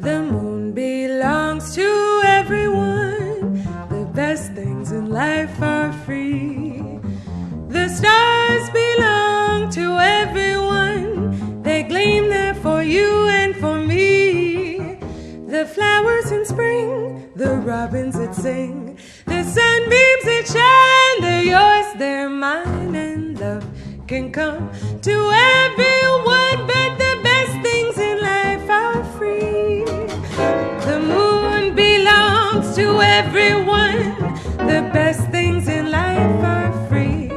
The moon belongs to everyone. The best things in life are free. The stars belong to everyone. They gleam there for you and for me. The flowers in spring, the robins that sing, the sunbeams that shine, they're yours, they're mine, and love can come to everyone, but the best things in life are free. The moon belongs to everyone. The best things in life are free.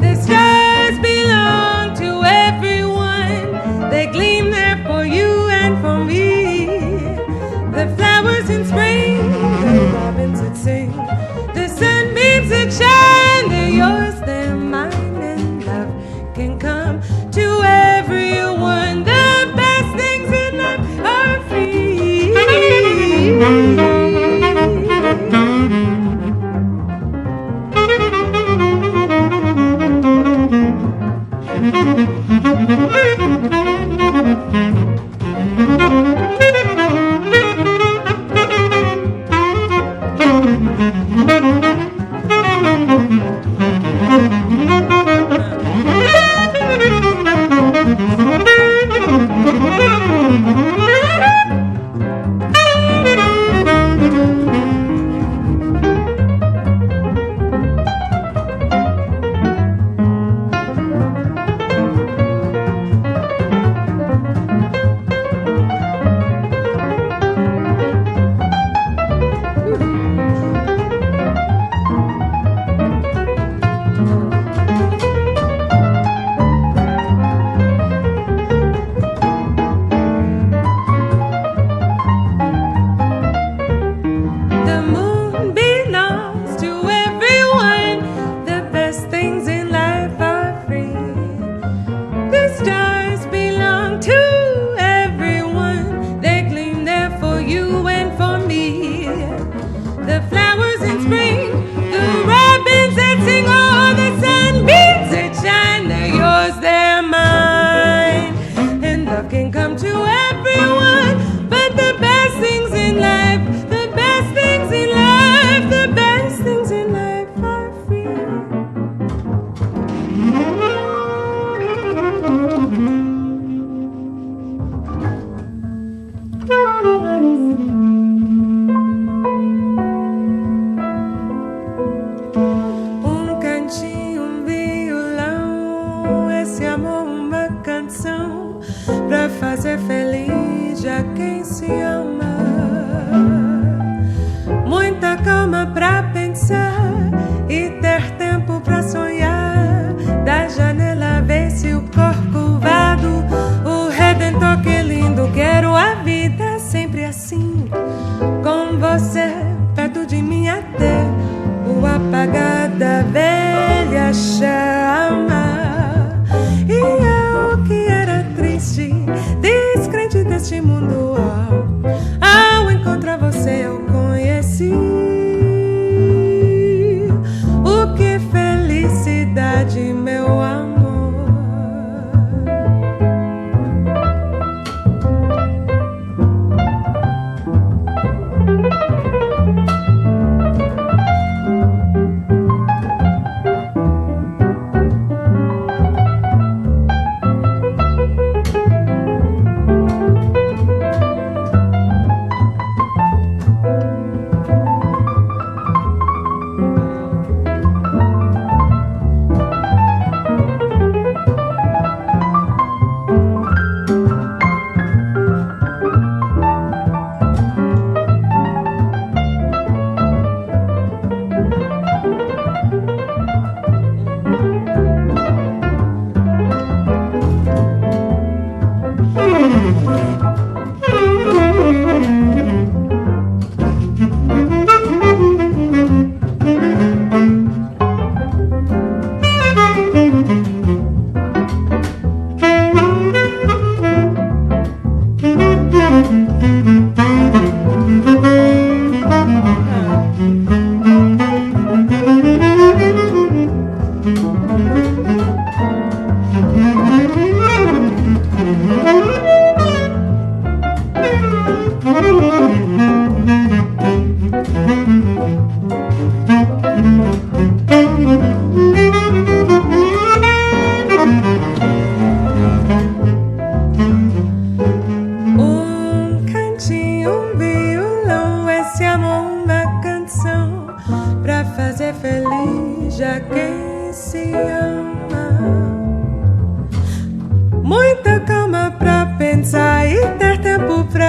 The stars belong to everyone. They gleam there for you and for me. The flowers in spring, the robins that sing, the sunbeams that shine, they're yours, they're mine, and love can come to everyone. The best things in life are free.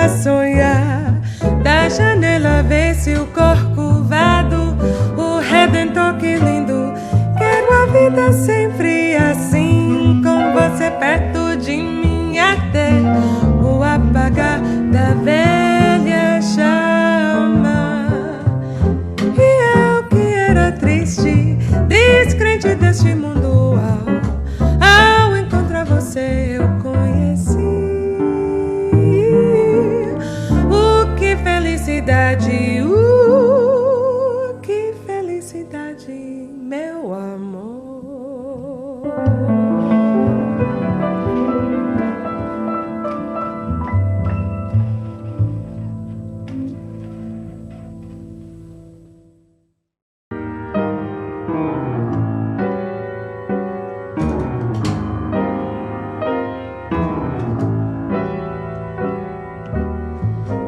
a sonhar. Da janela vê-se o corcovado, o Redentor, que lindo. Quero a vida sempre assim, com você perto de mim, até o apagar da velha chama. E eu que era triste, descrente deste mundo, ao encontrar você eu conheci o que felicidade, meu amor.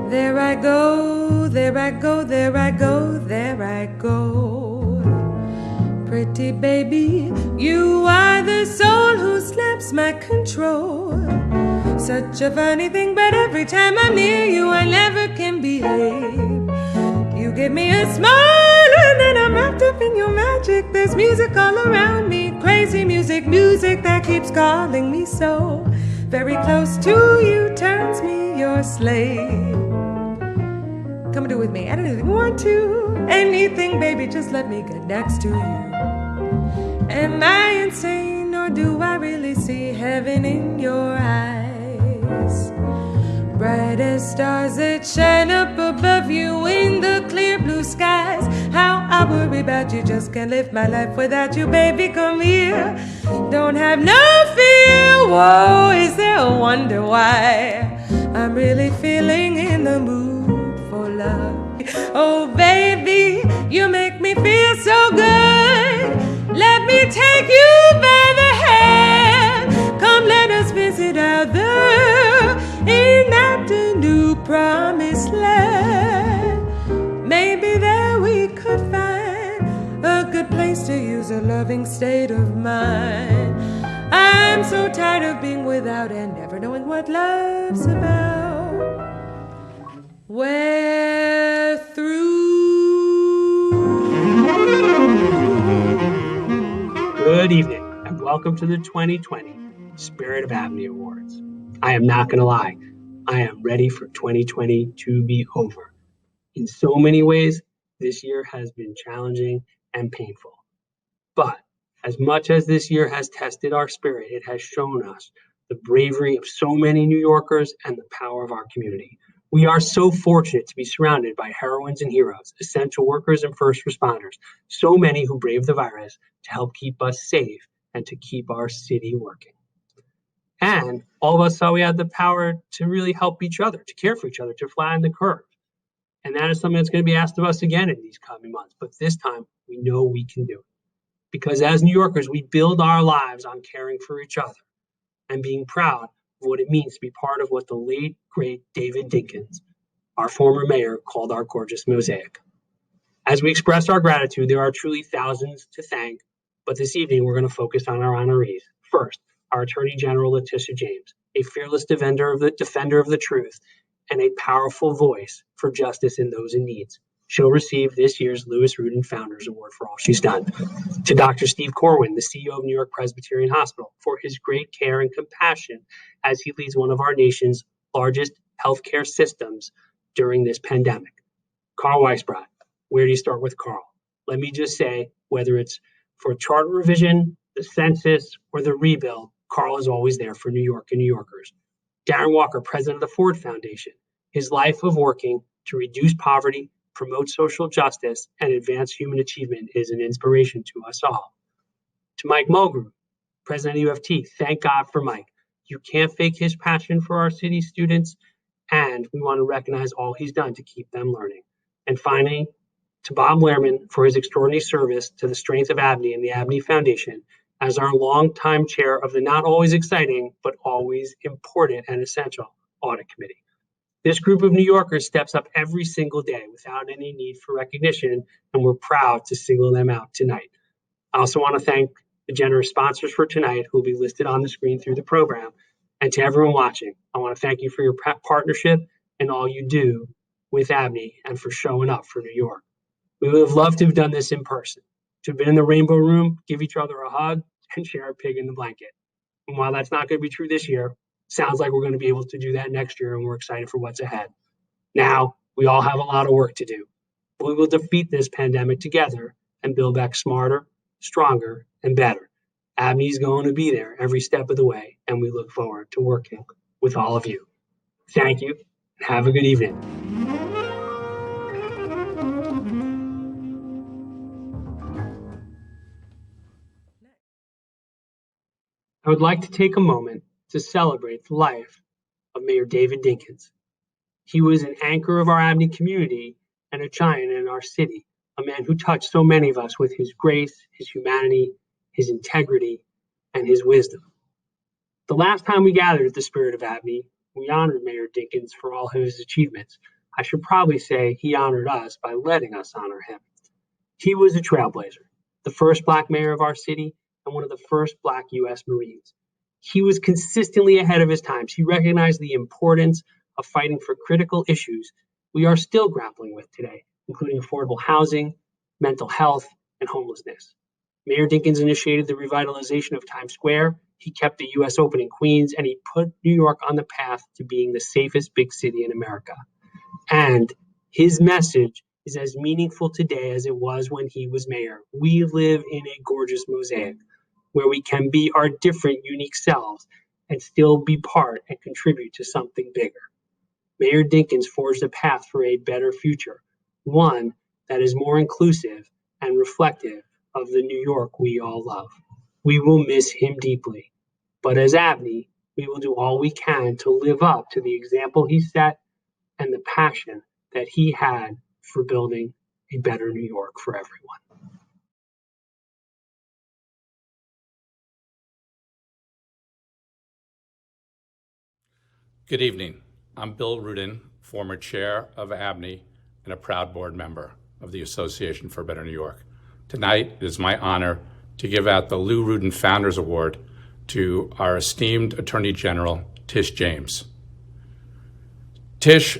There I go, there I go, there I go, there I go. Pretty baby, you are the soul who snaps my control. Such a funny thing, but every time I'm near you, I never can behave. You give me a smile and then I'm wrapped up in your magic. There's music all around me, crazy music, music that keeps calling me so. Very close to you turns me your slave. Come and do with me anything you want to. Anything, baby, just let me get next to you. Am I insane, or do I really see heaven in your eyes? Bright as stars that shine up above you in the clear blue skies. How I worry about you, just can't live my life without you, baby, come here. Don't have no fear, whoa, is there a wonder why I'm really feeling in the mood for love? Oh baby, you make me feel so good. Let me take you by the hand. Come, let us visit out there in that new promised land. Maybe there we could find a good place to use a loving state of mind. I'm so tired of being without and never knowing what love's about. We're through. Good evening, and welcome to the 2020 Spirit of ABNY Awards. I am not going to lie, I am ready for 2020 to be over. In so many ways, this year has been challenging and painful. But as much as this year has tested our spirit, it has shown us the bravery of so many New Yorkers and the power of our community. We are so fortunate to be surrounded by heroines and heroes, essential workers and first responders, so many who braved the virus to help keep us safe and to keep our city working. And all of us saw we had the power to really help each other, to care for each other, to flatten the curve. And that is something that's going to be asked of us again in these coming months. But this time, we know we can do it. Because as New Yorkers, we build our lives on caring for each other and being proud of what it means to be part of what the late, great David Dinkins, our former mayor, called our gorgeous mosaic. As we express our gratitude, there are truly thousands to thank, but this evening we're going to focus on our honorees. First, our Attorney General Letitia James, a fearless defender of the truth and a powerful voice for justice in those in need. She'll receive this year's Louis Rudin Founders Award for all she's done. To Dr. Steve Corwin, the CEO of New York Presbyterian Hospital, for his great care and compassion as he leads one of our nation's largest healthcare systems during this pandemic. Carl Weisbrot, where do you start with Carl? Let me just say, whether it's for charter revision, the census, or the rebuild, Carl is always there for New York and New Yorkers. Darren Walker, president of the Ford Foundation, his life of working to reduce poverty, promote social justice, and advance human achievement is an inspiration to us all. To Mike Mulgrew, president of U of T, thank God for Mike. You can't fake his passion for our city students, and we want to recognize all he's done to keep them learning. And finally, to Bob Lehrman for his extraordinary service to the strength of ABNY and the ABNY Foundation as our longtime chair of the not always exciting, but always important and essential audit committee. This group of New Yorkers steps up every single day without any need for recognition, and we're proud to single them out tonight. I also want to thank the generous sponsors for tonight who will be listed on the screen through the program. And to everyone watching, I want to thank you for your partnership and all you do with ABNY and for showing up for New York. We would have loved to have done this in person, to have been in the Rainbow Room, give each other a hug, and share a pig in the blanket. And while that's not going to be true this year, sounds like we're going to be able to do that next year, and we're excited for what's ahead. Now, we all have a lot of work to do, but we will defeat this pandemic together and build back smarter, stronger, and better. ABNY is going to be there every step of the way, and we look forward to working with all of you. Thank you, and have a good evening. I would like to take a moment to celebrate the life of Mayor David Dinkins. He was an anchor of our ABNY community and a giant in our city, a man who touched so many of us with his grace, his humanity, his integrity, and his wisdom. The last time we gathered at the Spirit of ABNY, we honored Mayor Dinkins for all of his achievements. I should probably say he honored us by letting us honor him. He was a trailblazer, the first Black mayor of our city and one of the first Black U.S. Marines. He was consistently ahead of his times. He recognized the importance of fighting for critical issues we are still grappling with today, including affordable housing, mental health, and homelessness. Mayor Dinkins initiated the revitalization of Times Square. He kept the U.S. open in Queens, and he put New York on the path to being the safest big city in America. And his message is as meaningful today as it was when he was mayor. We live in a gorgeous mosaic where we can be our different, unique selves and still be part and contribute to something bigger. Mayor Dinkins forged a path for a better future, one that is more inclusive and reflective of the New York we all love. We will miss him deeply, but as ABNY, we will do all we can to live up to the example he set and the passion that he had for building a better New York for everyone. Good evening. I'm Bill Rudin, former chair of ABNY and a proud board member of the Association for a Better New York. Tonight, it is my honor to give out the Lou Rudin Founders Award to our esteemed Attorney General, Tish James. Tish,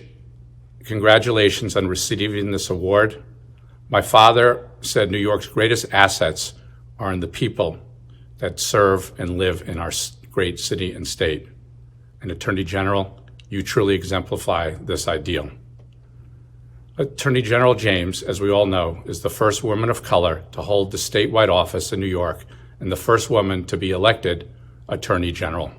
congratulations on receiving this award. My father said New York's greatest assets are in the people that serve and live in our great city and state. And Attorney General, you truly exemplify this ideal. Attorney General James, as we all know, is the first woman of color to hold the statewide office in New York and the first woman to be elected Attorney General.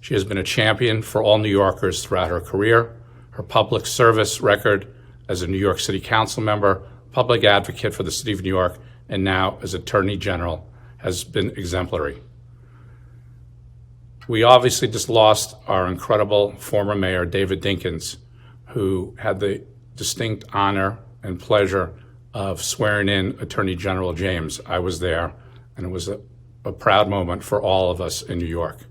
She has been a champion for all New Yorkers throughout her career. Her public service record as a New York City Council member, public advocate for the City of New York, and now as Attorney General has been exemplary. We obviously just lost our incredible former mayor, David Dinkins, who had the distinct honor and pleasure of swearing in Attorney General James. I was there, and it was a proud moment for all of us in New York.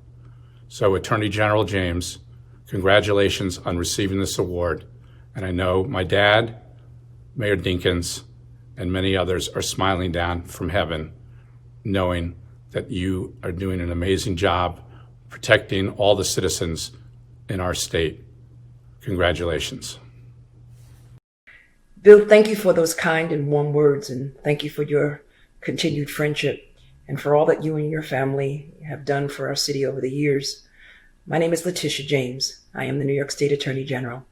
So Attorney General James, congratulations on receiving this award. And I know my dad, Mayor Dinkins, and many others are smiling down from heaven, knowing that you are doing an amazing job protecting all the citizens in our state. Congratulations. Bill, thank you for those kind and warm words, and thank you for your continued friendship and for all that you and your family have done for our city over the years. My name is Letitia James. I am the New York State Attorney General,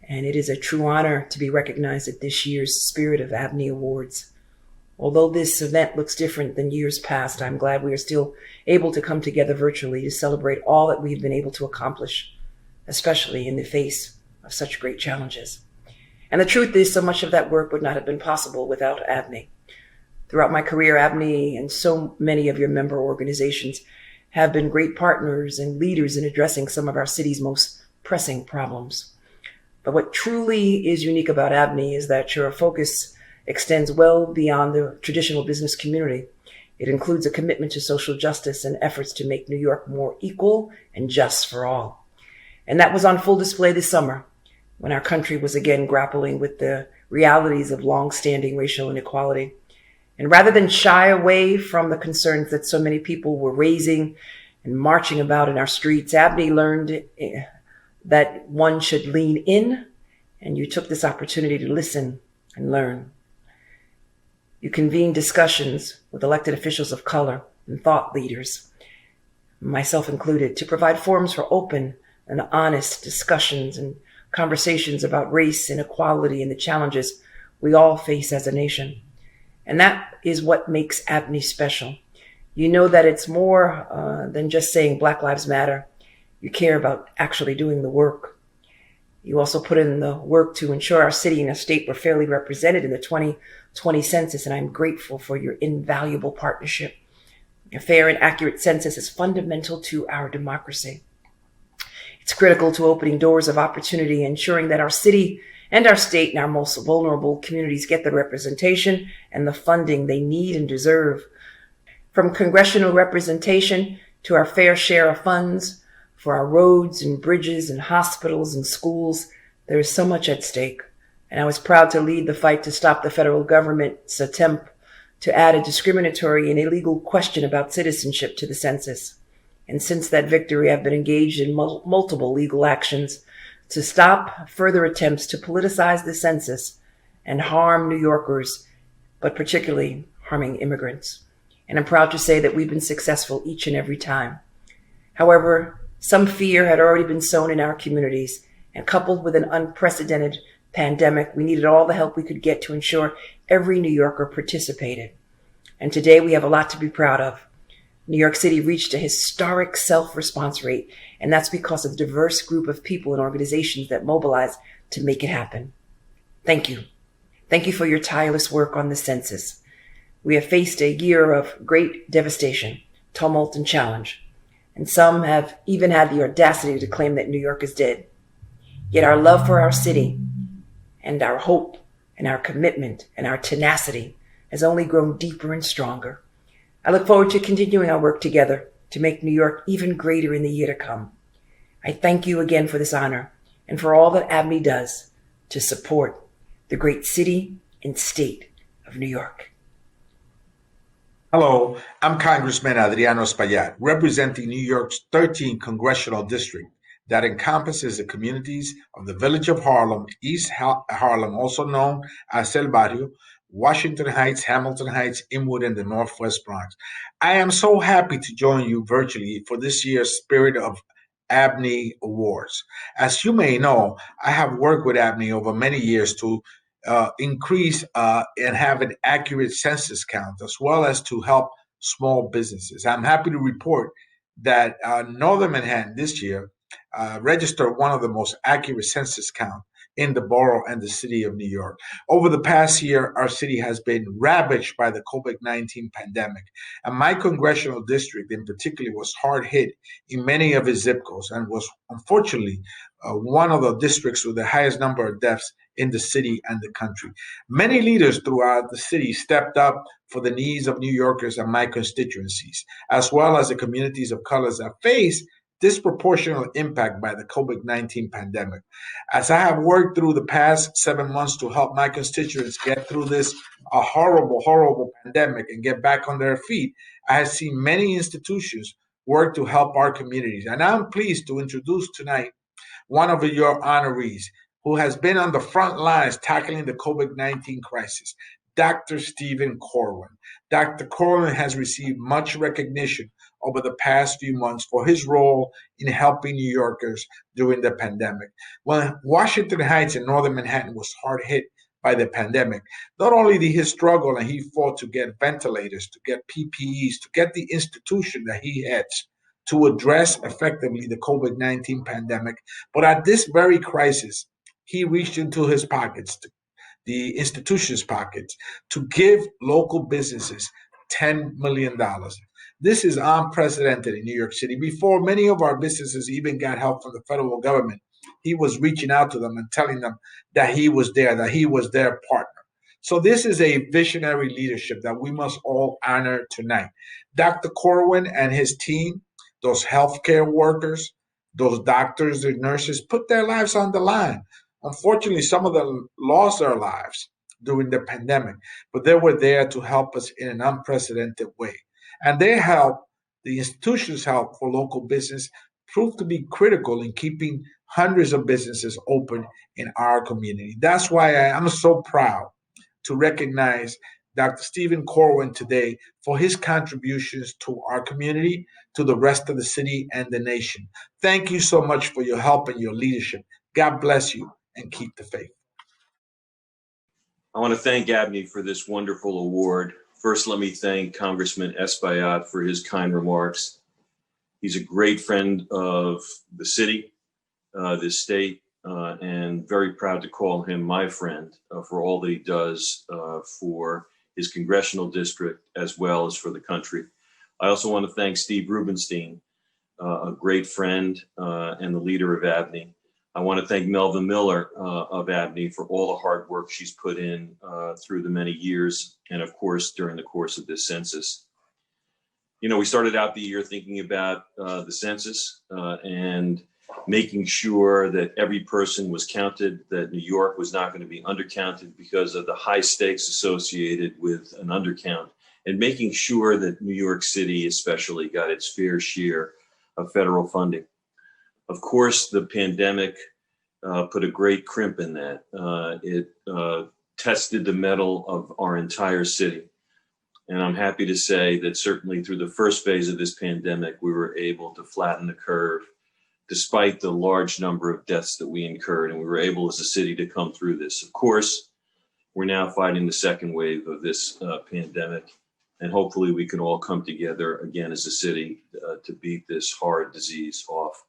and it is a true honor to be recognized at this year's Spirit of ABNY Awards. Although this event looks different than years past, I'm glad we are still able to come together virtually to celebrate all that we've been able to accomplish, especially in the face of such great challenges. And the truth is, so much of that work would not have been possible without ABNY. Throughout my career, ABNY and so many of your member organizations have been great partners and leaders in addressing some of our city's most pressing problems. But what truly is unique about ABNY is that your focus extends well beyond the traditional business community. It includes a commitment to social justice and efforts to make New York more equal and just for all. And that was on full display this summer, when our country was again grappling with the realities of long-standing racial inequality. And rather than shy away from the concerns that so many people were raising and marching about in our streets, ABNY learned that one should lean in, and you took this opportunity to listen and learn. You convened discussions with elected officials of color and thought leaders, myself included, to provide forums for open and honest discussions and conversations about race, inequality, and the challenges we all face as a nation. And that is what makes ABNY special. You know that it's more than just saying Black Lives Matter. You care about actually doing the work. You also put in the work to ensure our city and our state were fairly represented in the 2020 census, and I'm grateful for your invaluable partnership. A fair and accurate census is fundamental to our democracy. It's critical to opening doors of opportunity, ensuring that our city and our state and our most vulnerable communities get the representation and the funding they need and deserve. From congressional representation to our fair share of funds for our roads and bridges and hospitals and schools, there is so much at stake. And I was proud to lead the fight to stop the federal government's attempt to add a discriminatory and illegal question about citizenship to the census. And since that victory, I've been engaged in multiple legal actions to stop further attempts to politicize the census and harm New Yorkers, but particularly harming immigrants. And I'm proud to say that we've been successful each and every time. However, some fear had already been sown in our communities, and coupled with an unprecedented pandemic, we needed all the help we could get to ensure every New Yorker participated. And today we have a lot to be proud of. New York City reached a historic self-response rate, and that's because of the diverse group of people and organizations that mobilized to make it happen. Thank you. Thank you for your tireless work on the census. We have faced a year of great devastation, tumult, and challenge, and some have even had the audacity to claim that New York is dead. Yet our love for our city and our hope and our commitment and our tenacity has only grown deeper and stronger. I look forward to continuing our work together to make New York even greater in the year to come. I thank you again for this honor and for all that ABNY does to support the great city and state of New York. Hello, I'm Congressman Adriano Espaillat, representing New York's 13th Congressional District that encompasses the communities of the Village of Harlem, East Harlem, also known as El Barrio, Washington Heights, Hamilton Heights, Inwood, and the Northwest Bronx. I am so happy to join you virtually for this year's Spirit of ABNY Awards. As you may know, I have worked with ABNY over many years to increase and have an accurate census count, as well as to help small businesses. I'm happy to report that Northern Manhattan this year registered one of the most accurate census count in the borough and the city of New York. Over the past year, our city has been ravaged by the COVID-19 pandemic, and my congressional district in particular was hard hit in many of its zip codes and was unfortunately one of the districts with the highest number of deaths in the city and the country. Many leaders throughout the city stepped up for the needs of New Yorkers and my constituencies, as well as the communities of colors that face disproportionate impact by the COVID-19 pandemic. As I have worked through the past 7 months to help my constituents get through this horrible pandemic and get back on their feet, I have seen many institutions work to help our communities. And I'm pleased to introduce tonight one of your honorees who has been on the front lines tackling the COVID-19 crisis, Dr. Stephen Corwin. Dr. Corwin has received much recognition over the past few months for his role in helping New Yorkers during the pandemic. When Washington Heights and Northern Manhattan was hard hit by the pandemic, not only did he struggle and he fought to get ventilators, to get PPEs, to get the institution that he heads to address effectively the COVID-19 pandemic, but at this very crisis, he reached into his pockets, the institution's pockets, to give local businesses $10 million. This is unprecedented in New York City. Before many of our businesses even got help from the federal government, he was reaching out to them and telling them that he was there, that he was their partner. So this is a visionary leadership that we must all honor tonight. Dr. Corwin and his team, those healthcare workers, those doctors and nurses, put their lives on the line. Unfortunately, some of them lost their lives during the pandemic, but they were there to help us in an unprecedented way. And their help, the institution's help for local business, proved to be critical in keeping hundreds of businesses open in our community. That's why I'm so proud to recognize Dr. Stephen Corwin today for his contributions to our community, to the rest of the city and the nation. Thank you so much for your help and your leadership. God bless you and keep the faith. I want to thank ABNY for this wonderful award. First, let me thank Congressman Espaillat for his kind remarks. He's a great friend of the city, this state, and very proud to call him my friend for all that he does for his congressional district as well as for the country. I also want to thank Steve Rubenstein, a great friend and the leader of ABNY. I want to thank Melva Miller of ABNY for all the hard work she's put in through the many years and, of course, during the course of this census. You know, we started out the year thinking about the census and making sure that every person was counted, that New York was not going to be undercounted because of the high stakes associated with an undercount, and making sure that New York City especially got its fair share of federal funding. Of course, the pandemic put a great crimp in that. It tested the mettle of our entire city. And I'm happy to say that certainly through the first phase of this pandemic, we were able to flatten the curve despite the large number of deaths that we incurred. And we were able as a city to come through this. Of course, we're now fighting the second wave of this pandemic. And hopefully we can all come together again as a city to beat this hard disease off.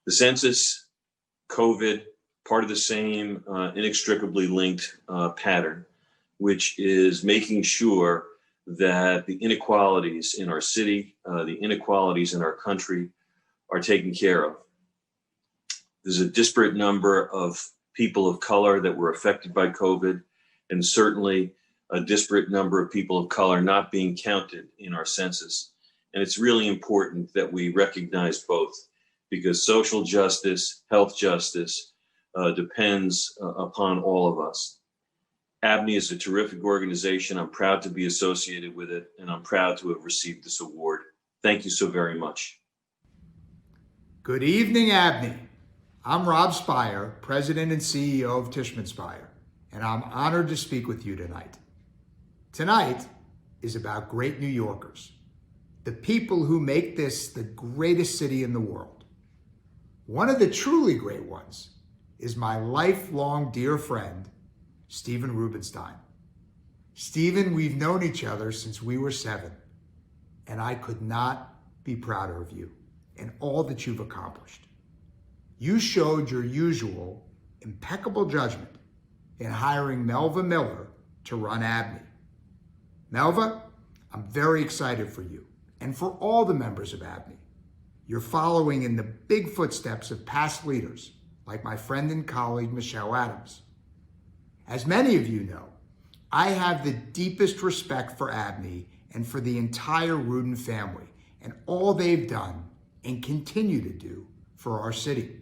The census, COVID, part of the same inextricably linked pattern, which is making sure that the inequalities in our city, the inequalities in our country are taken care of. There's a disparate number of people of color that were affected by COVID, and certainly a disparate number of people of color not being counted in our census. And it's really important that we recognize both, because social justice, health justice depends upon all of us. ABNY is a terrific organization. I'm proud to be associated with it, and I'm proud to have received this award. Thank you so very much. Good evening, ABNY. I'm Rob Spire, President and CEO of Tishman Speyer, and I'm honored to speak with you tonight. Tonight is about great New Yorkers, the people who make this the greatest city in the world. One of the truly great ones is my lifelong dear friend, Stephen Rubenstein. Stephen, we've known each other since we were 7, and I could not be prouder of you and all that you've accomplished. You showed your usual impeccable judgment in hiring Melva Miller to run ABNY. Melva, I'm very excited for you and for all the members of ABNY. You're following in the big footsteps of past leaders like my friend and colleague, Michelle Adams. As many of you know, I have the deepest respect for ABNY and for the entire Rudin family and all they've done and continue to do for our city.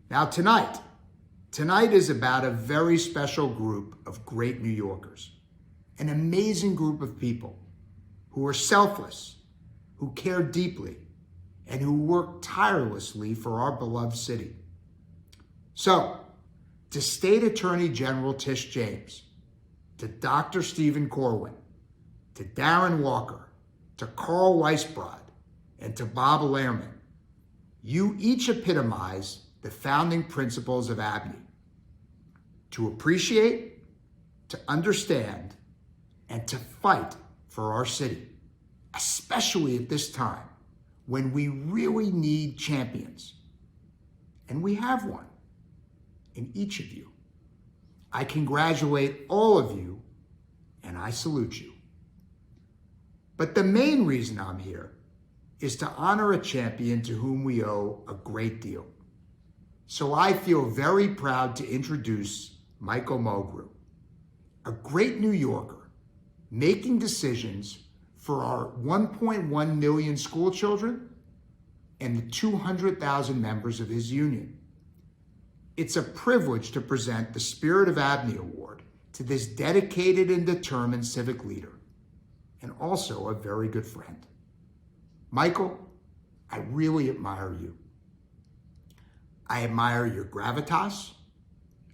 Now tonight is about a very special group of great New Yorkers, an amazing group of people who are selfless, who care deeply, and who work tirelessly for our beloved city. So, to State Attorney General Tish James, to Dr. Stephen Corwin, to Darren Walker, to Carl Weisbrod, and to Bob Lehrman, you each epitomize the founding principles of ABNY: to appreciate, to understand, and to fight for our city, especially at this time when we really need champions. And we have one in each of you. I congratulate all of you, and I salute you. But the main reason I'm here is to honor a champion to whom we owe a great deal. So I feel very proud to introduce Michael Mulgrew, a great New Yorker making decisions for our 1.1 million school children and the 200,000 members of his union. It's a privilege to present the Spirit of ABNY Award to this dedicated and determined civic leader, and also a very good friend. Michael, I really admire you. I admire your gravitas.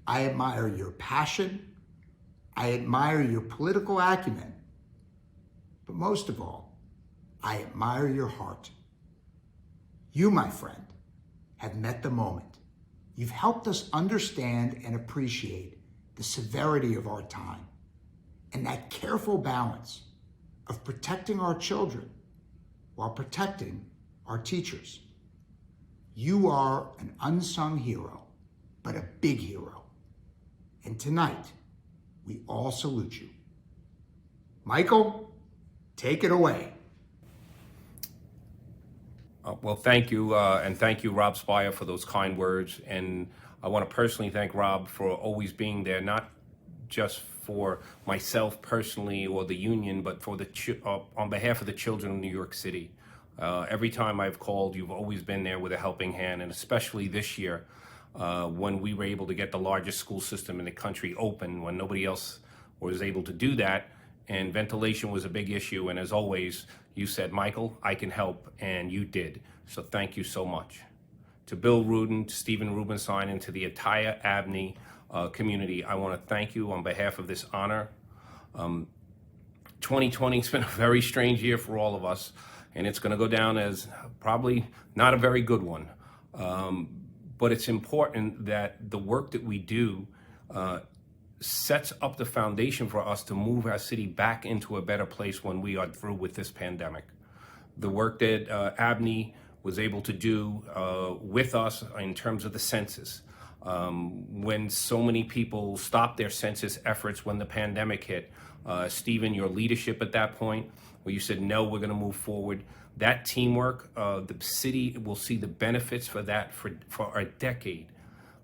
I admire your passion. I admire your political acumen. But most of all, I admire your heart. You, my friend, have met the moment. You've helped us understand and appreciate the severity of our time and that careful balance of protecting our children while protecting our teachers. You are an unsung hero, but a big hero. And tonight, we all salute you. Michael, take it away. Well, thank you, and thank you, Rob Spire, for those kind words. And I want to personally thank Rob for always being there, not just for myself personally or the union, but for on behalf of the children of New York City. Every time I've called, you've always been there with a helping hand, and especially this year, when we were able to get the largest school system in the country open, when nobody else was able to do that, and ventilation was a big issue. And as always, you said, Michael, I can help, and you did. So thank you so much. To Bill Rudin, to Stephen Rubenstein, and to the entire ABNY community, I want to thank you on behalf of this honor. 2020 has been a very strange year for all of us, and it's going to go down as probably not a very good one. But it's important that the work that we do sets up the foundation for us to move our city back into a better place when we are through with this pandemic. The work that ABNY was able to do with us in terms of the census, when so many people stopped their census efforts when the pandemic hit. Stephen, your leadership at that point, where you said, no, we're going to move forward. That teamwork, the city will see the benefits for that for a decade.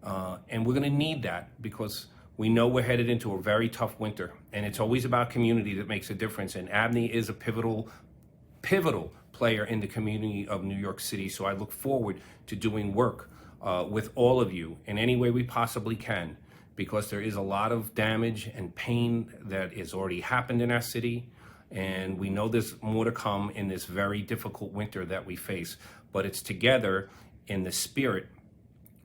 And we're going to need that because we know we're headed into a very tough winter. And it's always about community that makes a difference. And ABNY is a pivotal player in the community of New York City. So I look forward to doing work with all of you in any way we possibly can, because there is a lot of damage and pain that has already happened in our city. And we know there's more to come in this very difficult winter that we face. But it's together in the spirit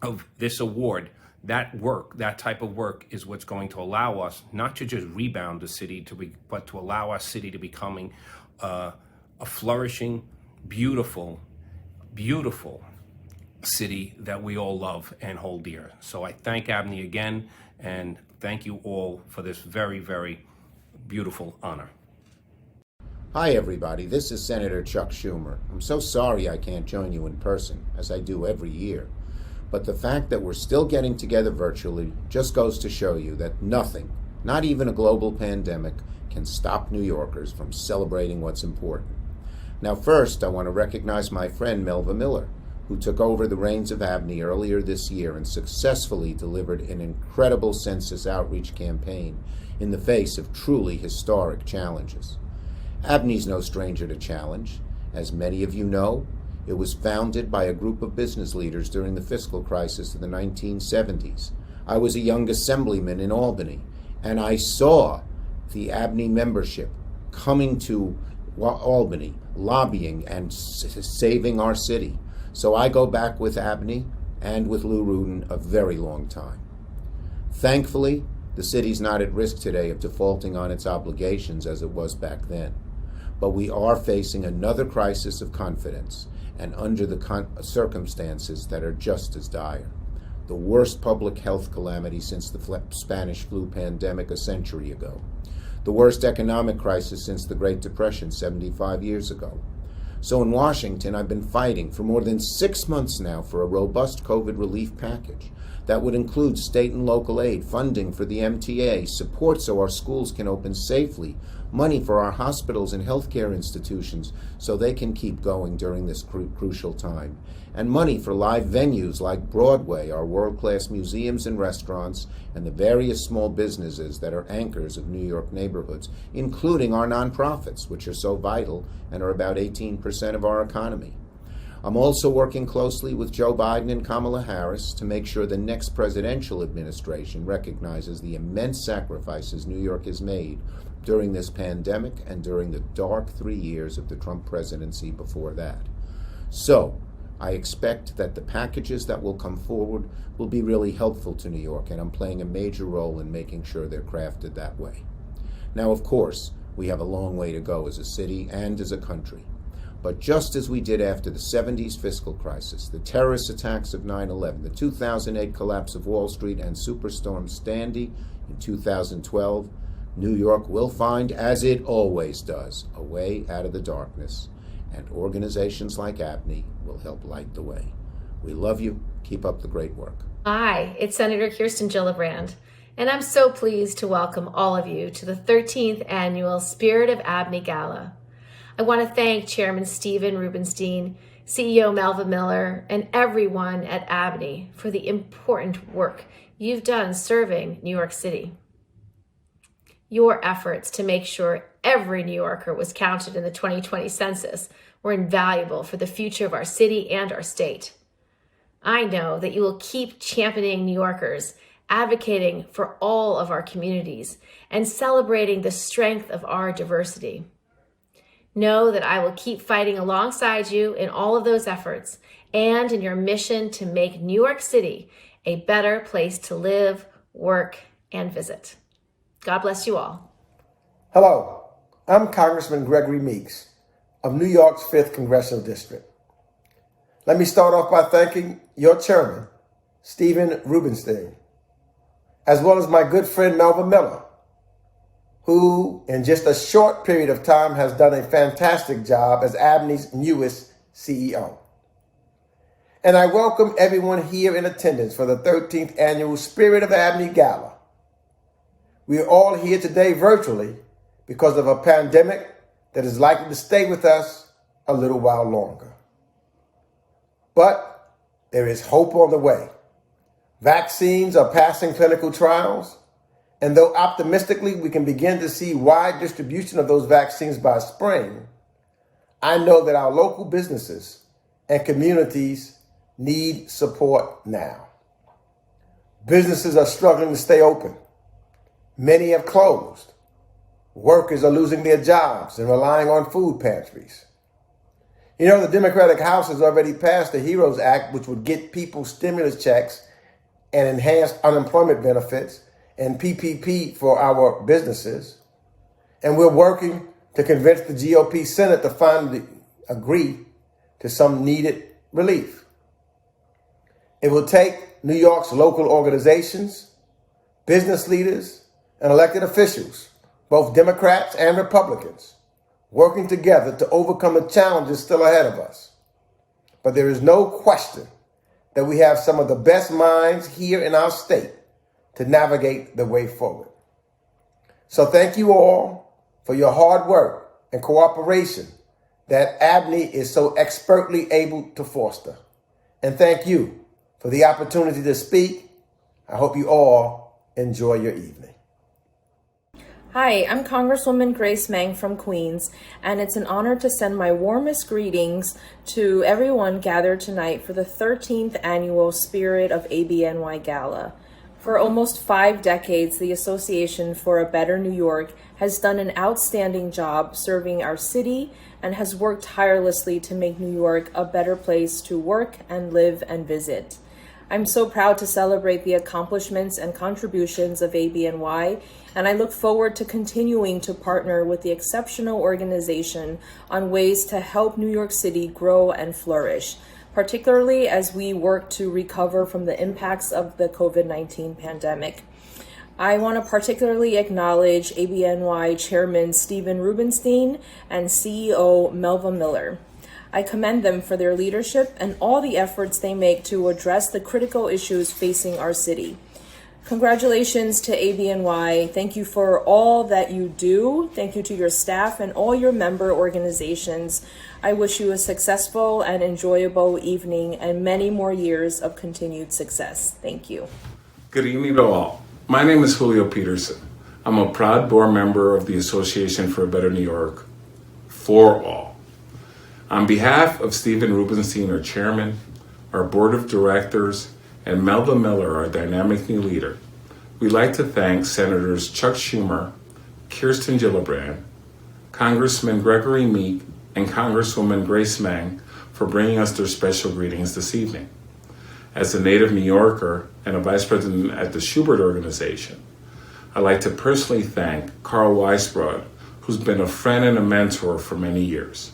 of this award. That work, that type of work, is what's going to allow us not to just rebound the city, but to allow our city to becoming a flourishing, beautiful, beautiful city that we all love and hold dear. So I thank ABNY again, and thank you all for this very, very beautiful honor. Hi everybody, this is Senator Chuck Schumer. I'm so sorry I can't join you in person, as I do every year. But the fact that we're still getting together virtually just goes to show you that nothing, not even a global pandemic, can stop New Yorkers from celebrating what's important. Now first, I want to recognize my friend Melva Miller, who took over the reins of ABNY earlier this year and successfully delivered an incredible census outreach campaign in the face of truly historic challenges. ABNY's no stranger to challenge. As many of you know, it was founded by a group of business leaders during the fiscal crisis of the 1970s. I was a young assemblyman in Albany, and I saw the ABNY membership coming to Albany, lobbying and saving our city. So I go back with ABNY and with Lou Rudin a very long time. Thankfully, the city's not at risk today of defaulting on its obligations as it was back then. But we are facing another crisis of confidence, and under the circumstances that are just as dire. The worst public health calamity since the Spanish flu pandemic a century ago. The worst economic crisis since the Great Depression 75 years ago. So in Washington, I've been fighting for more than 6 months now for a robust COVID relief package that would include state and local aid, funding for the MTA, support so our schools can open safely, money for our hospitals and healthcare institutions so they can keep going during this crucial time, and money for live venues like Broadway, our world-class museums and restaurants, and the various small businesses that are anchors of New York neighborhoods, including our nonprofits, which are so vital and are about 18% of our economy. I'm also working closely with Joe Biden and Kamala Harris to make sure the next presidential administration recognizes the immense sacrifices New York has made during this pandemic and during the dark 3 years of the Trump presidency before that. So, I expect that the packages that will come forward will be really helpful to New York, and I'm playing a major role in making sure they're crafted that way. Now, of course, we have a long way to go as a city and as a country. But just as we did after the 70s fiscal crisis, the terrorist attacks of 9/11, the 2008 collapse of Wall Street, and Superstorm Sandy in 2012, New York will find, as it always does, a way out of the darkness, and organizations like ABNY will help light the way. We love you. Keep up the great work. Hi, it's Senator Kirsten Gillibrand, and I'm so pleased to welcome all of you to the 13th Annual Spirit of ABNY Gala. I want to thank Chairman Stephen Rubenstein, CEO Melva Miller, and everyone at ABNY for the important work you've done serving New York City. Your efforts to make sure every New Yorker was counted in the 2020 census were invaluable for the future of our city and our state. I know that you will keep championing New Yorkers, advocating for all of our communities, and celebrating the strength of our diversity. Know that I will keep fighting alongside you in all of those efforts and in your mission to make New York City a better place to live, work, and visit. God bless you all. Hello, I'm Congressman Gregory Meeks of New York's 5th Congressional District. Let me start off by thanking your chairman, Stephen Rubenstein, as well as my good friend Melva Miller, who in just a short period of time has done a fantastic job as ABNY's newest CEO. And I welcome everyone here in attendance for the 13th Annual Spirit of ABNY Gala. We are all here today virtually because of a pandemic that is likely to stay with us a little while longer. But there is hope on the way. Vaccines are passing clinical trials, and though optimistically we can begin to see wide distribution of those vaccines by spring, I know that our local businesses and communities need support now. Businesses are struggling to stay open. Many have closed. Workers are losing their jobs and relying on food pantries. You know, the Democratic House has already passed the HEROES Act, which would get people stimulus checks and enhanced unemployment benefits and PPP for our businesses. And we're working to convince the GOP Senate to finally agree to some needed relief. It will take New York's local organizations, business leaders, and elected officials, both Democrats and Republicans, working together to overcome the challenges still ahead of us. But there is no question that we have some of the best minds here in our state to navigate the way forward. So thank you all for your hard work and cooperation that ABNY is so expertly able to foster. And thank you for the opportunity to speak. I hope you all enjoy your evening. Hi, I'm Congresswoman Grace Meng from Queens, and it's an honor to send my warmest greetings to everyone gathered tonight for the 13th Annual Spirit of ABNY Gala. For almost 5 decades, the Association for a Better New York has done an outstanding job serving our city and has worked tirelessly to make New York a better place to work and live and visit. I'm so proud to celebrate the accomplishments and contributions of ABNY, and I look forward to continuing to partner with the exceptional organization on ways to help New York City grow and flourish, particularly as we work to recover from the impacts of the COVID-19 pandemic. I want to particularly acknowledge ABNY Chairman Stephen Rubenstein and CEO Melva Miller. I commend them for their leadership and all the efforts they make to address the critical issues facing our city. Congratulations to ABNY. Thank you for all that you do. Thank you to your staff and all your member organizations. I wish you a successful and enjoyable evening and many more years of continued success. Thank you. Good evening to all. My name is Julio Peterson. I'm a proud board member of the Association for a Better New York, for all. On behalf of Stephen Rubenstein, our chairman, our board of directors, and Melva Miller, our dynamic new leader, we'd like to thank Senators Chuck Schumer, Kirsten Gillibrand, Congressman Gregory Meek, and Congresswoman Grace Meng for bringing us their special greetings this evening. As a native New Yorker and a vice president at the Schubert Organization, I'd like to personally thank Carl Weisbrod, who's been a friend and a mentor for many years.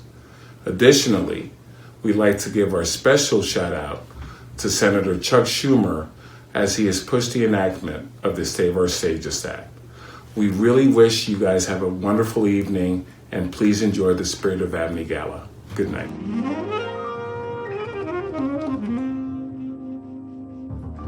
Additionally, we'd like to give our special shout out to Senator Chuck Schumer as he has pushed the enactment of the Save Our Stages Act. We really wish you guys have a wonderful evening and please enjoy the Spirit of ABNY Gala. Good night.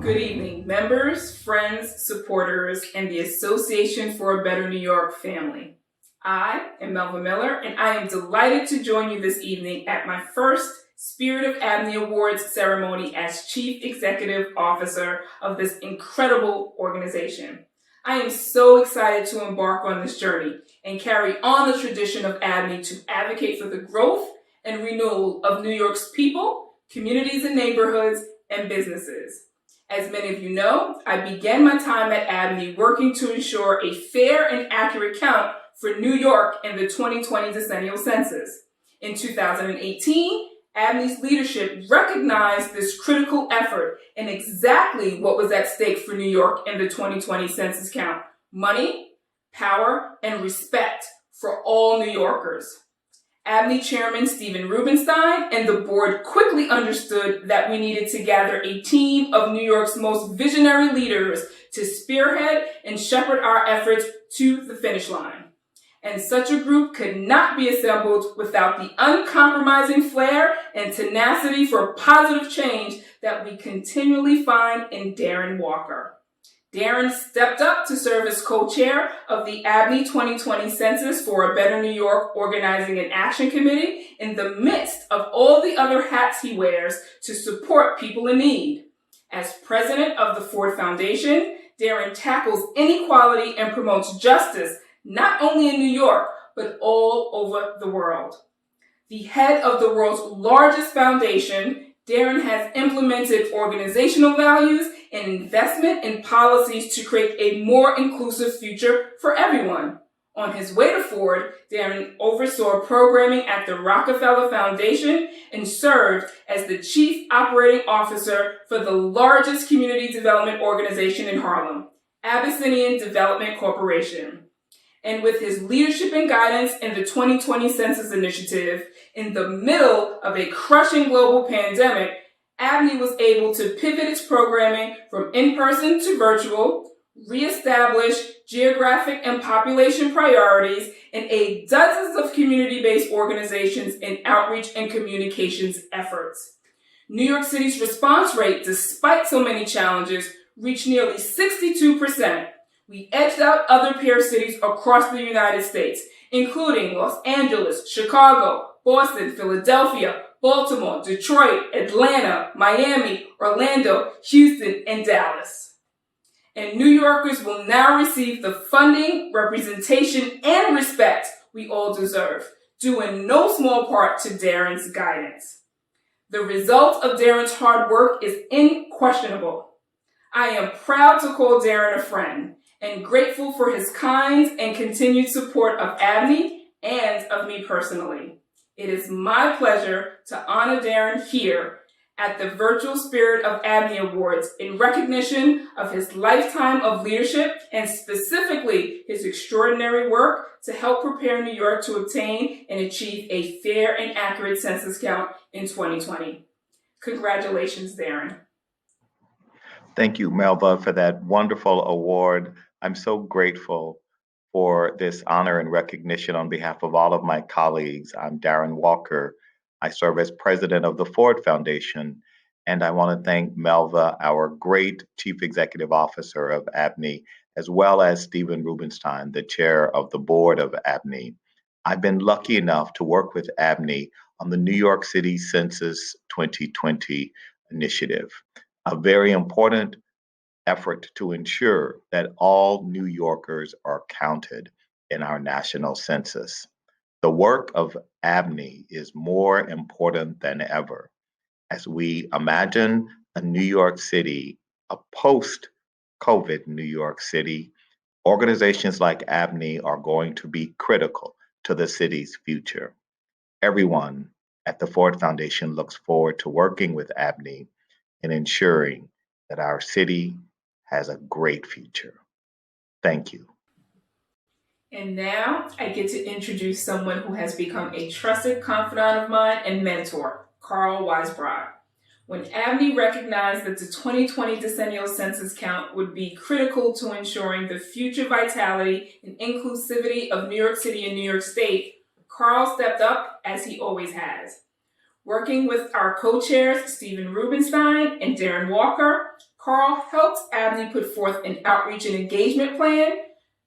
Good evening, members, friends, supporters, and the Association for a Better New York family. I am Melva Miller, and I am delighted to join you this evening at my first Spirit of ABNY Awards ceremony as Chief Executive Officer of this incredible organization. I am so excited to embark on this journey and carry on the tradition of ABNY to advocate for the growth and renewal of New York's people, communities and neighborhoods, and businesses. As many of you know, I began my time at ABNY working to ensure a fair and accurate count for New York in the 2020 decennial census. In 2018, ABNY's leadership recognized this critical effort and exactly what was at stake for New York in the 2020 census count: money, power, and respect for all New Yorkers. ABNY Chairman Stephen Rubenstein and the board quickly understood that we needed to gather a team of New York's most visionary leaders to spearhead and shepherd our efforts to the finish line. And such a group could not be assembled without the uncompromising flair and tenacity for positive change that we continually find in Darren Walker. Darren stepped up to serve as co-chair of the ABNY 2020 Census for a Better New York Organizing and Action Committee in the midst of all the other hats he wears to support people in need. As president of the Ford Foundation, Darren tackles inequality and promotes justice not only in New York, but all over the world. The head of the world's largest foundation, Darren has implemented organizational values and investment in policies to create a more inclusive future for everyone. On his way to Ford, Darren oversaw programming at the Rockefeller Foundation and served as the chief operating officer for the largest community development organization in Harlem, Abyssinian Development Corporation. And with his leadership and guidance in the 2020 Census Initiative, in the middle of a crushing global pandemic, ABNY was able to pivot its programming from in-person to virtual, reestablish geographic and population priorities, and aid dozens of community-based organizations in outreach and communications efforts. New York City's response rate, despite so many challenges, reached nearly 62%. We edged out other peer cities across the United States, including Los Angeles, Chicago, Boston, Philadelphia, Baltimore, Detroit, Atlanta, Miami, Orlando, Houston, and Dallas. And New Yorkers will now receive the funding, representation, and respect we all deserve, due in no small part to Darren's guidance. The result of Darren's hard work is unquestionable. I am proud to call Darren a friend and grateful for his kind and continued support of ABNY and of me personally. It is my pleasure to honor Darren here at the virtual Spirit of ABNY Awards in recognition of his lifetime of leadership and specifically his extraordinary work to help prepare New York to obtain and achieve a fair and accurate census count in 2020. Congratulations, Darren. Thank you, Melva, for that wonderful award. I'm so grateful for this honor and recognition on behalf of all of my colleagues. I'm Darren Walker. I serve as president of the Ford Foundation, and I want to thank Melva, our great chief executive officer of ABNY, as well as Stephen Rubenstein, the chair of the board of ABNY. I've been lucky enough to work with ABNY on the New York City Census 2020 initiative, a very important effort to ensure that all New Yorkers are counted in our national census. The work of ABNY is more important than ever as we imagine a New York City, a post-COVID New York City. Organizations like ABNY are going to be critical to the city's future. Everyone at the Ford Foundation looks forward to working with ABNY in ensuring that our city has a great future. Thank you. And now I get to introduce someone who has become a trusted confidant of mine and mentor, Carl Weisbrod. When ABNY recognized that the 2020 decennial census count would be critical to ensuring the future vitality and inclusivity of New York City and New York State, Carl stepped up as he always has. Working with our co-chairs, Stephen Rubenstein and Darren Walker, Carl helped ABNY put forth an outreach and engagement plan,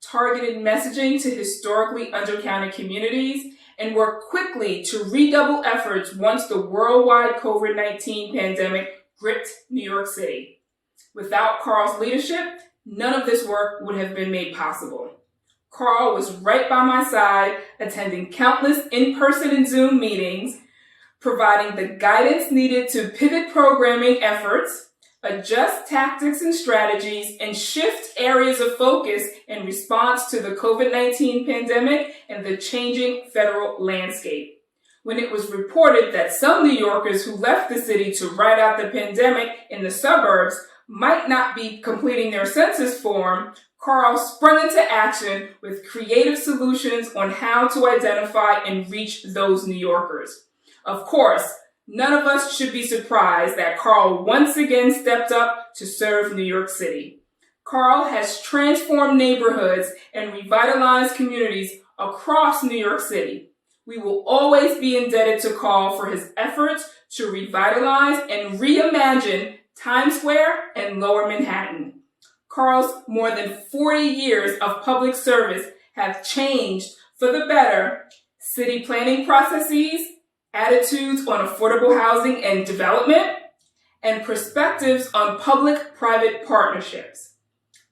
targeted messaging to historically undercounted communities, and worked quickly to redouble efforts once the worldwide COVID-19 pandemic gripped New York City. Without Carl's leadership, none of this work would have been made possible. Carl was right by my side, attending countless in-person and Zoom meetings, providing the guidance needed to pivot programming efforts, adjust tactics and strategies, and shift areas of focus in response to the COVID-19 pandemic and the changing federal landscape. When it was reported that some New Yorkers who left the city to ride out the pandemic in the suburbs might not be completing their census form, Carl sprung into action with creative solutions on how to identify and reach those New Yorkers. Of course, none of us should be surprised that Carl once again stepped up to serve New York City. Carl has transformed neighborhoods and revitalized communities across New York City. We will always be indebted to Carl for his efforts to revitalize and reimagine Times Square and Lower Manhattan. Carl's more than 40 years of public service have changed for the better city planning processes, attitudes on affordable housing and development, and perspectives on public-private partnerships.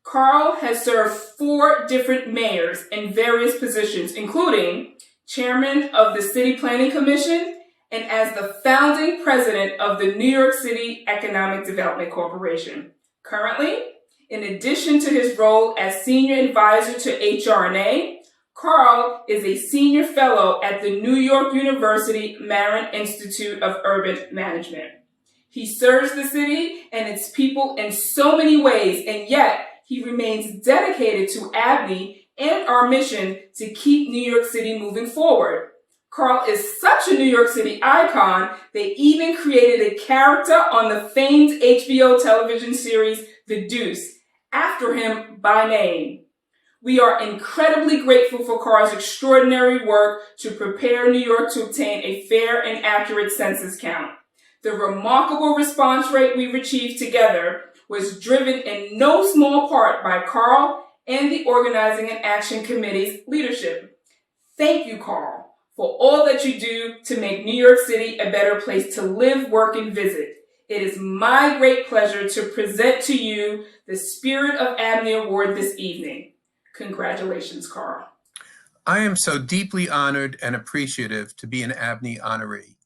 Carl has served 4 different mayors in various positions, including chairman of the City Planning Commission and as the founding president of the New York City Economic Development Corporation. Currently, in addition to his role as senior advisor to HRNA, Carl is a senior fellow at the New York University Marin Institute of Urban Management. He serves the city and its people in so many ways, and yet he remains dedicated to ABNY and our mission to keep New York City moving forward. Carl is such a New York City icon, they even created a character on the famed HBO television series The Deuce, after him by name. We are incredibly grateful for Carl's extraordinary work to prepare New York to obtain a fair and accurate census count. The remarkable response rate we've achieved together was driven in no small part by Carl and the Organizing and Action Committee's leadership. Thank you, Carl, for all that you do to make New York City a better place to live, work, and visit. It is my great pleasure to present to you the Spirit of ABNY Award this evening. Congratulations, Carl. I am so deeply honored and appreciative to be an ABNY honoree.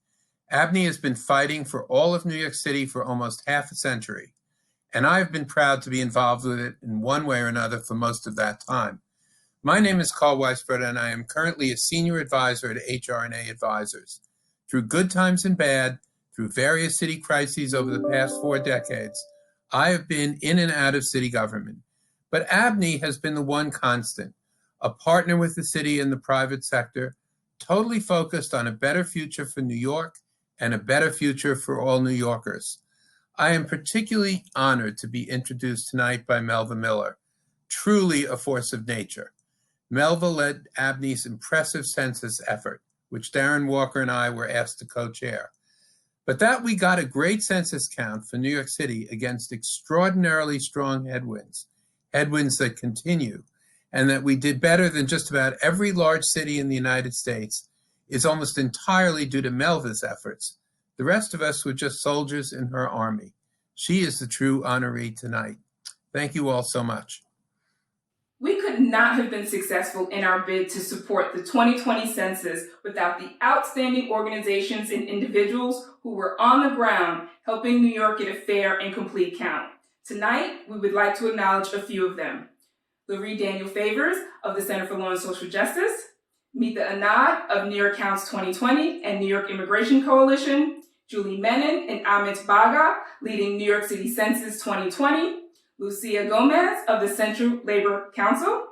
ABNY has been fighting for all of New York City for almost half a century, and I've been proud to be involved with it in one way or another for most of that time. My name is Carl Weisbrod, and I am currently a senior advisor at HRNA Advisors. Through good times and bad, through various city crises over the past 4 decades, I have been in and out of city government. But ABNY has been the one constant, a partner with the city and the private sector, totally focused on a better future for New York and a better future for all New Yorkers. I am particularly honored to be introduced tonight by Melva Miller, truly a force of nature. Melva led ABNY's impressive census effort, which Darren Walker and I were asked to co-chair. But that we got a great census count for New York City against extraordinarily strong headwinds that continue, and that we did better than just about every large city in the United States is almost entirely due to Melva's efforts. The rest of us were just soldiers in her army. She is the true honoree tonight. Thank you all so much. We could not have been successful in our bid to support the 2020 census without the outstanding organizations and individuals who were on the ground helping New York get a fair and complete count. Tonight, we would like to acknowledge a few of them. Loree Daniel Favors of the Center for Law and Social Justice, Meet the Anad of New York Counts 2020 and New York Immigration Coalition, Julie Menon and Amit Baga, leading New York City Census 2020, Lucia Gomez of the Central Labor Council,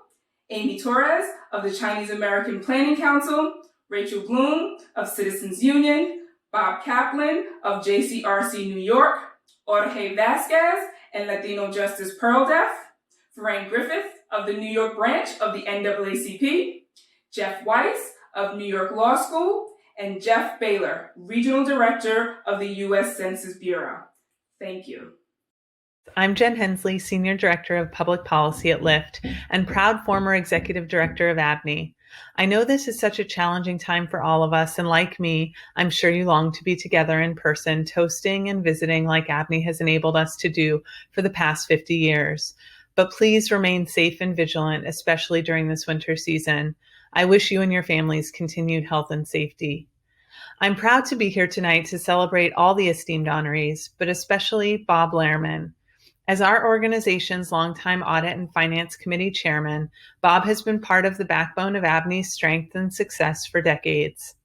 Amy Torres of the Chinese American Planning Council, Rachel Bloom of Citizens Union, Bob Kaplan of JCRC New York, Jorge Vasquez and Latino Justice Pearl Deaf, Frank Griffith of the New York branch of the NAACP, Jeff Weiss of New York Law School, and Jeff Baylor, Regional Director of the U.S. Census Bureau. Thank you. I'm Jen Hensley, Senior Director of Public Policy at Lyft and proud former Executive Director of ABNY. I know this is such a challenging time for all of us, and like me, I'm sure you long to be together in person, toasting and visiting like ABNY has enabled us to do for the past 50 years. But please remain safe and vigilant, especially during this winter season. I wish you and your families continued health and safety. I'm proud to be here tonight to celebrate all the esteemed honorees, but especially Bob Lehrman. As our organization's longtime Audit and Finance Committee chairman, Bob has been part of the backbone of ABNY's strength and success for decades.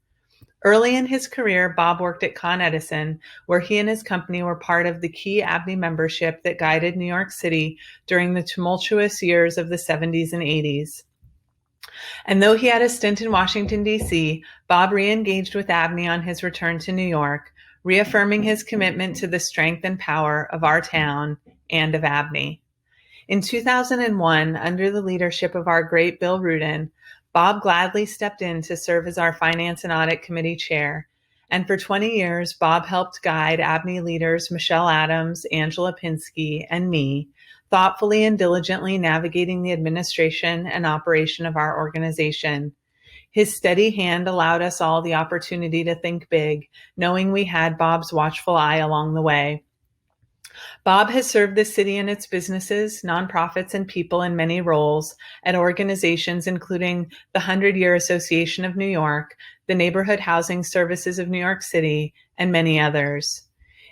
Early in his career, Bob worked at Con Edison, where he and his company were part of the key ABNY membership that guided New York City during the tumultuous years of the 70s and 80s. And though he had a stint in Washington, D.C., Bob re-engaged with ABNY on his return to New York, reaffirming his commitment to the strength and power of our town and of ABNY. In 2001, under the leadership of our great Bill Rudin, Bob gladly stepped in to serve as our Finance and Audit Committee chair. And for 20 years, Bob helped guide ABNY leaders Michelle Adams, Angela Pinsky, and me, thoughtfully and diligently navigating the administration and operation of our organization. His steady hand allowed us all the opportunity to think big, knowing we had Bob's watchful eye along the way. Bob has served the city and its businesses, nonprofits, and people in many roles at organizations including the 100-Year Association of New York, the Neighborhood Housing Services of New York City, and many others.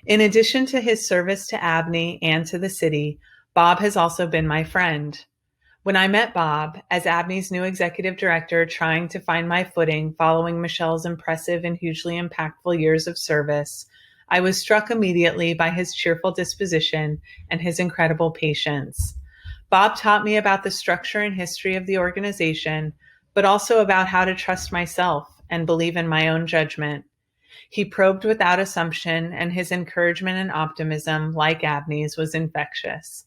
In addition to his service to ABNY and to the city, Bob has also been my friend. When I met Bob, as ABNY's new executive director trying to find my footing following Michelle's impressive and hugely impactful years of service, I was struck immediately by his cheerful disposition and his incredible patience. Bob taught me about the structure and history of the organization, but also about how to trust myself and believe in my own judgment. He probed without assumption, and his encouragement and optimism, like ABNY's, was infectious.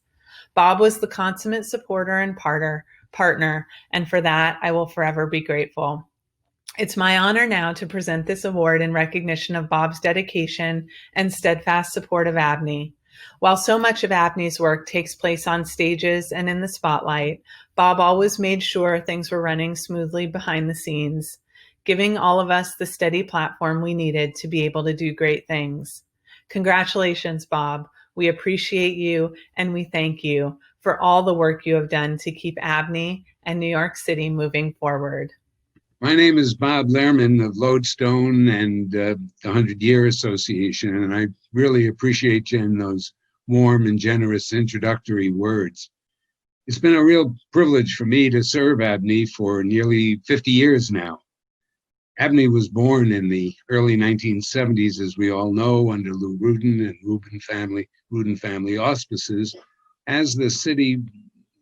Bob was the consummate supporter and partner, and for that, I will forever be grateful. It's my honor now to present this award in recognition of Bob's dedication and steadfast support of ABNY. While so much of ABNY's work takes place on stages and in the spotlight, Bob always made sure things were running smoothly behind the scenes, giving all of us the steady platform we needed to be able to do great things. Congratulations, Bob. We appreciate you and we thank you for all the work you have done to keep ABNY and New York City moving forward. My name is Bob Lehrman of Lodestone and the 100-Year Association, and I really appreciate, Jen, those warm and generous introductory words. It's been a real privilege for me to serve ABNY for nearly 50 years now. ABNY was born in the early 1970s, as we all know, under Lou Rudin and Rudin family auspices, as the city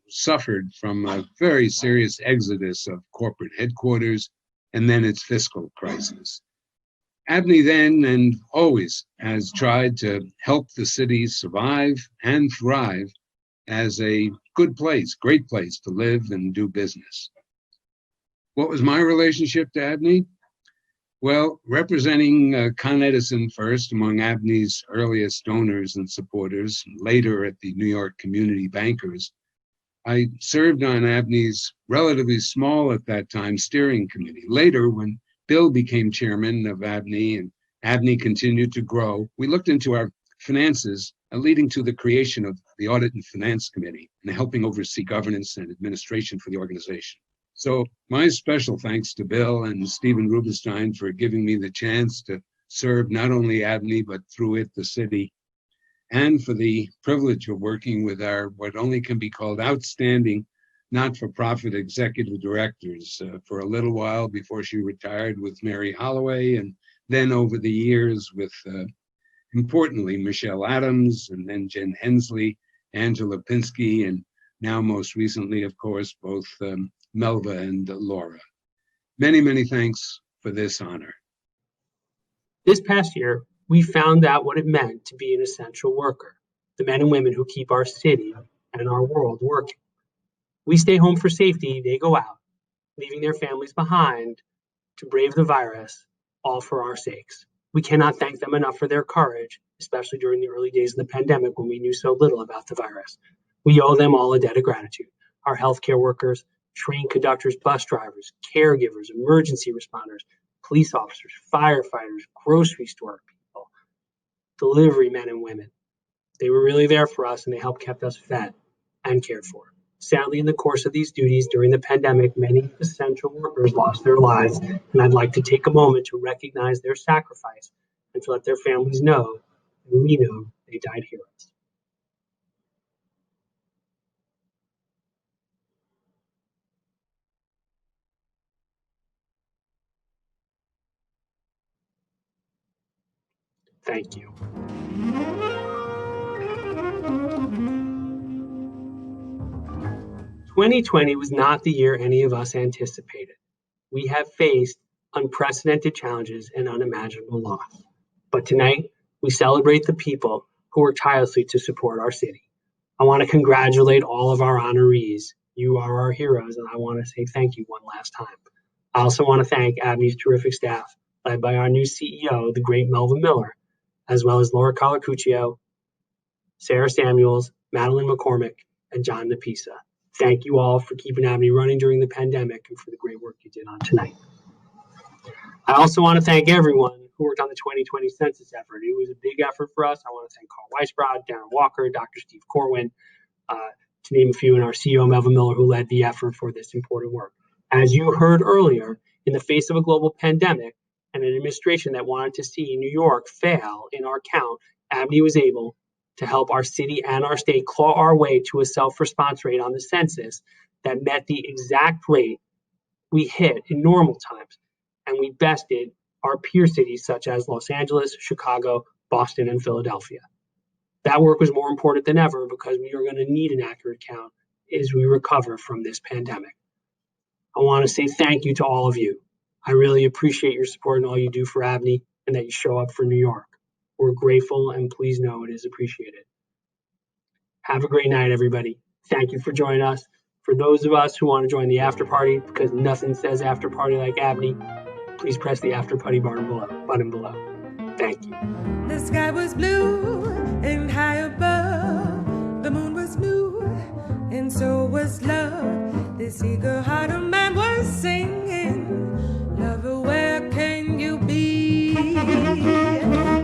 suffered from a very serious exodus of corporate headquarters and then its fiscal crisis. ABNY then and always has tried to help the city survive and thrive as a good place, great place to live and do business. What was my relationship to ABNY? Well, representing Con Edison first among ABNY's earliest donors and supporters, and later at the New York Community Bankers, I served on ABNY's relatively small at that time steering committee. Later, when Bill became chairman of ABNY and ABNY continued to grow, we looked into our finances, leading to the creation of the Audit and Finance Committee and helping oversee governance and administration for the organization. So my special thanks to Bill and Stephen Rubenstein for giving me the chance to serve not only ABNY, but through it, the city, and for the privilege of working with our what only can be called outstanding not-for-profit executive directors for a little while before she retired with Mary Holloway, and then over the years with, importantly, Michelle Adams, and then Jen Hensley, Angela Pinsky, and now most recently, of course, both Melva and Laura. Many, many thanks for this honor. This past year, we found out what it meant to be an essential worker, the men and women who keep our city and our world working. We stay home for safety, they go out, leaving their families behind to brave the virus, all for our sakes. We cannot thank them enough for their courage, especially during the early days of the pandemic when we knew so little about the virus. We owe them all a debt of gratitude. Our healthcare workers, train conductors, bus drivers, caregivers, emergency responders, police officers, firefighters, grocery store people, delivery men and women. They were really there for us, and they helped keep us fed and cared for. Sadly, in the course of these duties during the pandemic, many essential workers lost their lives, and I'd like to take a moment to recognize their sacrifice and to let their families know, and we know, they died heroes. Thank you. "2020 was not the year any of us anticipated. We have faced unprecedented challenges and unimaginable loss. But tonight, we celebrate the people who work tirelessly to support our city. I want to congratulate all of our honorees. You are our heroes, and I want to say thank you one last time. I also want to thank ABNY's terrific staff, led by our new CEO, the great Melva Miller, as well as Laura Colacuccio, Sarah Samuels, Madeline McCormick, and John Napisa. Thank you all for keeping ABNY running during the pandemic and for the great work you did on tonight. I also want to thank everyone who worked on the 2020 census effort. It was a big effort for us. I want to thank Carl Weisbrod, Darren Walker, Dr. Steve Corwin, to name a few, and our CEO, Melva Miller, who led the effort for this important work. As you heard earlier, in the face of a global pandemic and an administration that wanted to see New York fail in our count, ABNY was able to help our city and our state claw our way to a self-response rate on the census that met the exact rate we hit in normal times. And we bested our peer cities such as Los Angeles, Chicago, Boston, and Philadelphia. That work was more important than ever because we are going to need an accurate count as we recover from this pandemic. I want to say thank you to all of you. I really appreciate your support and all you do for ABNY and that you show up for New York. We're grateful, and please know it is appreciated. Have a great night, everybody. Thank you for joining us. For those of us who want to join the after party, because nothing says after party like ABNY, please press the after party button below. Thank you. The sky was blue and high above. The moon was new and so was love. This eager-hearted man was singing, "Lover, where can you be?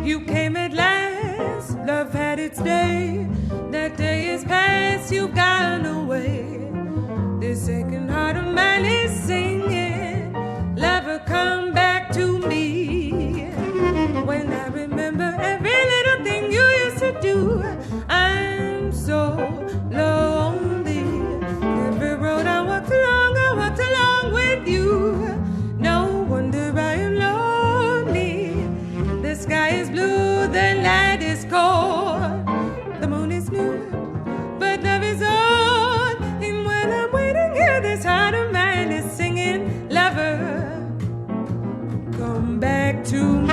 You came at last, love had its day. That day is past, you've gone away." This aching-hearted man is singing, "Lover, come back to me." When I remember every little thing you used to do, I'm so lonely. Every road I walked along with you. No wonder I am lonely. The sky is blue, the light is cold. The moon is new, but love is old. And when I'm waiting here, this heart of mine is singing, "Lover, come back to me."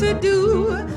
to do.